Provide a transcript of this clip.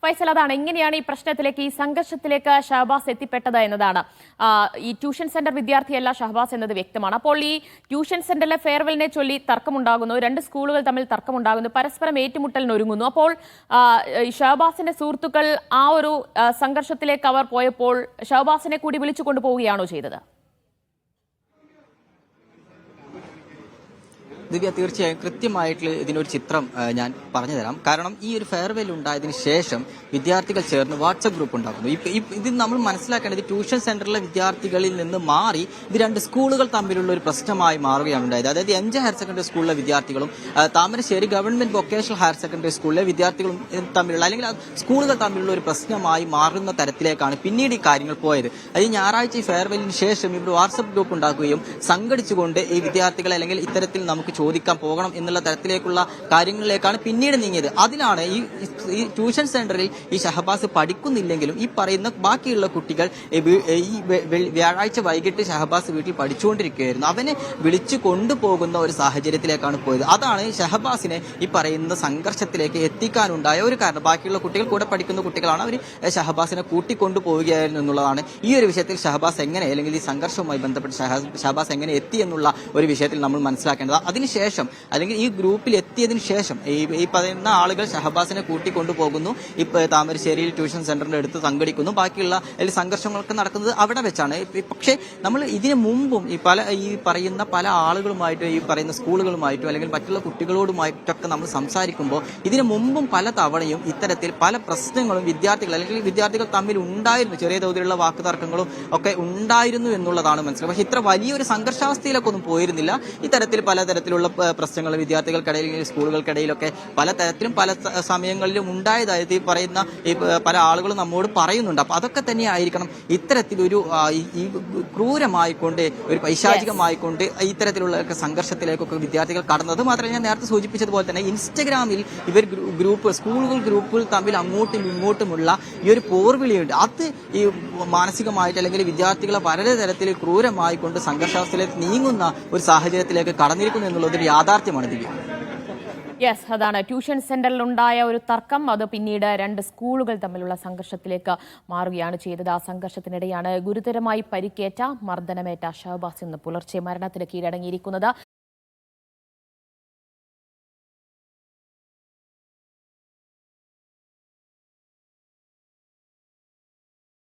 ഫൈസൽ, അതാണ് എങ്ങനെയാണ് ഈ പ്രശ്നത്തിലേക്ക്, ഈ സംഘർഷത്തിലേക്ക് ഷഹബാസ് എത്തിപ്പെട്ടത് എന്നതാണ്. ഈ ട്യൂഷൻ സെന്റർ വിദ്യാർത്ഥിയല്ല ഷഹബാസ് എന്നത് വ്യക്തമാണ്. അപ്പോൾ ഈ ട്യൂഷൻ സെന്ററിലെ ഫെയർവെല്ലിനെ ചൊല്ലി തർക്കമുണ്ടാകുന്നു, രണ്ട് സ്കൂളുകൾ തമ്മിൽ തർക്കമുണ്ടാകുന്നു, പരസ്പരം ഏറ്റുമുട്ടലിന് ഒരുങ്ങുന്നു. അപ്പോൾ ഷഹബാസിന്റെ സുഹൃത്തുക്കൾ ആ ഒരു സംഘർഷത്തിലേക്ക് അവർ പോയപ്പോൾ ഷഹബാസിനെ കൂടി വിളിച്ചു കൊണ്ടുപോവുകയാണോ ചെയ്തത്? ദിവ്യ, തീർച്ചയായും കൃത്യമായിട്ടുള്ള ഇതിനൊരു ചിത്രം ഞാൻ പറഞ്ഞു തരാം. കാരണം ഈ ഒരു ഫെയർവെൽ ഉണ്ടായതിനു ശേഷം വിദ്യാർത്ഥികൾ ചേർന്ന് വാട്സപ്പ് ഗ്രൂപ്പ് ഉണ്ടാക്കുന്നു. ഇത് നമ്മൾ മനസ്സിലാക്കേണ്ടത് ട്യൂഷൻ സെന്ററിലെ വിദ്യാർത്ഥികളിൽ നിന്ന് മാറി ഇത് രണ്ട് സ്കൂളുകൾ തമ്മിലുള്ള ഒരു പ്രശ്നമായി മാറുകയാണ് ഉണ്ടായത്. അതായത് MJ ഹയർ സെക്കൻഡറി സ്കൂളിലെ വിദ്യാർത്ഥികളും Thamarassery government vocational higher secondary സ്കൂളിലെ വിദ്യാർത്ഥികളും തമ്മിലുള്ള, അല്ലെങ്കിൽ സ്കൂളുകൾ തമ്മിലുള്ള ഒരു പ്രശ്നമായി മാറുന്ന തരത്തിലേക്കാണ് പിന്നീട് ഈ കാര്യങ്ങൾ പോയത്. അത് ഞായറാഴ്ച ഈ ഫെയർവെല്ലിന് ശേഷം ഇവിടെ വാട്സപ്പ് ഗ്രൂപ്പ് ഉണ്ടാക്കുകയും സംഘടിച്ചുകൊണ്ട് ഈ വിദ്യാർത്ഥികളെ അല്ലെങ്കിൽ ഇത്തരത്തിൽ നമുക്ക് ചോദിക്കാൻ പോകണം എന്നുള്ള തരത്തിലേക്കുള്ള കാര്യങ്ങളിലേക്കാണ് പിന്നീട് നീങ്ങിയത്. അതിലാണ് ഈ ട്യൂഷൻ സെന്ററിൽ ഈ ഷഹബാസ് പഠിക്കുന്നില്ലെങ്കിലും ഈ പറയുന്ന ബാക്കിയുള്ള കുട്ടികൾ ഈ വ്യാഴാഴ്ച വൈകിട്ട് ഷഹബാസ് വീട്ടിൽ പഠിച്ചുകൊണ്ടിരിക്കുകയായിരുന്നു, അവനെ വിളിച്ചു കൊണ്ടുപോകുന്ന ഒരു സാഹചര്യത്തിലേക്കാണ് പോയത്. അതാണ് ഷഹബാസിനെ ഈ പറയുന്ന സംഘർഷത്തിലേക്ക് എത്തിക്കാനുണ്ടായ ഒരു കാരണം. ബാക്കിയുള്ള കുട്ടികൾ കൂടെ പഠിക്കുന്ന കുട്ടികളാണ്, അവർ ഷഹബാസിനെ കൂട്ടിക്കൊണ്ടുപോവുകയായിരുന്നു എന്നുള്ളതാണ്. ഈ ഒരു വിഷയത്തിൽ ഷഹബാസ് എങ്ങനെ, അല്ലെങ്കിൽ ഈ സംഘർഷവുമായി ബന്ധപ്പെട്ട് ഷഹബാസ് എങ്ങനെ എത്തി എന്നുള്ള ഒരു വിഷയത്തിൽ നമ്മൾ മനസ്സിലാക്കേണ്ടത്. അതിനുശേഷം അല്ലെങ്കിൽ ഈ ഗ്രൂപ്പിൽ എത്തിയതിനു ശേഷം ഈ പറയുന്ന ആളുകൾ ഷഹബാസിനെ കൂട്ടിക്കൊണ്ടുപോകുന്നു, ഇപ്പൊ താമരശ്ശേരിയിൽ ട്യൂഷൻ സെന്ററിന്റെ അടുത്ത് സംഘടിക്കുന്നു. ബാക്കിയുള്ള സംഘർഷങ്ങളൊക്കെ നടക്കുന്നത് അവിടെ വെച്ചാണ്. പക്ഷേ നമ്മൾ ഇതിനു മുമ്പും ഈ പറയുന്ന പല ആളുകളുമായിട്ടും, ഈ പറയുന്ന സ്കൂളുകളുമായിട്ടും അല്ലെങ്കിൽ മറ്റുള്ള കുട്ടികളോടുമായിട്ടൊക്കെ നമ്മൾ സംസാരിക്കുമ്പോൾ ഇതിനു മുമ്പും പല തവണയും ഇത്തരത്തിൽ പല പ്രശ്നങ്ങളും വിദ്യാർത്ഥികൾ തമ്മിൽ ഉണ്ടായിരുന്നു. ചെറിയ തോതിലുള്ള വാക്കുതർക്കങ്ങളും ഒക്കെ ഉണ്ടായിരുന്നു എന്നുള്ളതാണ് മനസ്സിലാക്കുക. പക്ഷെ ഇത്ര വലിയൊരു സംഘർഷാവസ്ഥയിലൊക്കെ ഒന്നും പോയിരുന്നില്ല. ഇത്തരത്തിൽ പലതരത്തിലുള്ള പ്രശ്നങ്ങൾ വിദ്യാർത്ഥികൾക്കിടയിൽ, സ്കൂളുകൾക്കിടയിലൊക്കെ പലതരത്തിലും പല സമയങ്ങളിലും ഉണ്ടായതായത് ഈ പറയുന്ന പല ആളുകളും നമ്മോട് പറയുന്നുണ്ട്. അപ്പൊ അതൊക്കെ തന്നെ ആയിരിക്കണം ഇത്തരത്തിലൊരു ഈ ക്രൂരമായിക്കൊണ്ട്, ഒരു പൈശാചികമായിക്കൊണ്ട് ഇത്തരത്തിലുള്ള സംഘർഷത്തിലേക്കൊക്കെ വിദ്യാർത്ഥികൾ കടന്നത്. മാത്രമല്ല, ഞാൻ നേരത്തെ സൂചിപ്പിച്ചതുപോലെ തന്നെ ഇൻസ്റ്റഗ്രാമിൽ ഇവർ സ്കൂളുകൾ ഗ്രൂപ്പുകൾ തമ്മിൽ അങ്ങോട്ടും ഇങ്ങോട്ടുമുള്ള ഈ ഒരു പോർവിളിയുണ്ട്. അത് ഈ മാനസികമായിട്ട് അല്ലെങ്കിൽ വിദ്യാർത്ഥികളെ പലതരത്തിൽ ക്രൂരമായിക്കൊണ്ട് സംഘർഷാവസ്ഥയിലേക്ക് നീങ്ങുന്ന ഒരു സാഹചര്യത്തിലേക്ക് കടന്നിരിക്കുന്നു എന്നുള്ളത് ഒരു യാഥാർത്ഥ്യമാണ് ദിവ്യ. യെസ്, അതാണ് ട്യൂഷൻ സെന്ററിൽ ഉണ്ടായ ഒരു തർക്കം, അത് പിന്നീട് രണ്ട് സ്കൂളുകൾ തമ്മിലുള്ള സംഘർഷത്തിലേക്ക് മാറുകയാണ് ചെയ്തത്. ആ സംഘർഷത്തിനിടെയാണ് ഗുരുതരമായി പരിക്കേറ്റ, മർദ്ദനമേറ്റ ഷഹബാസ് ഇന്ന് പുലർച്ചെ മരണത്തിന് കീഴടങ്ങിയിരിക്കുന്നത്.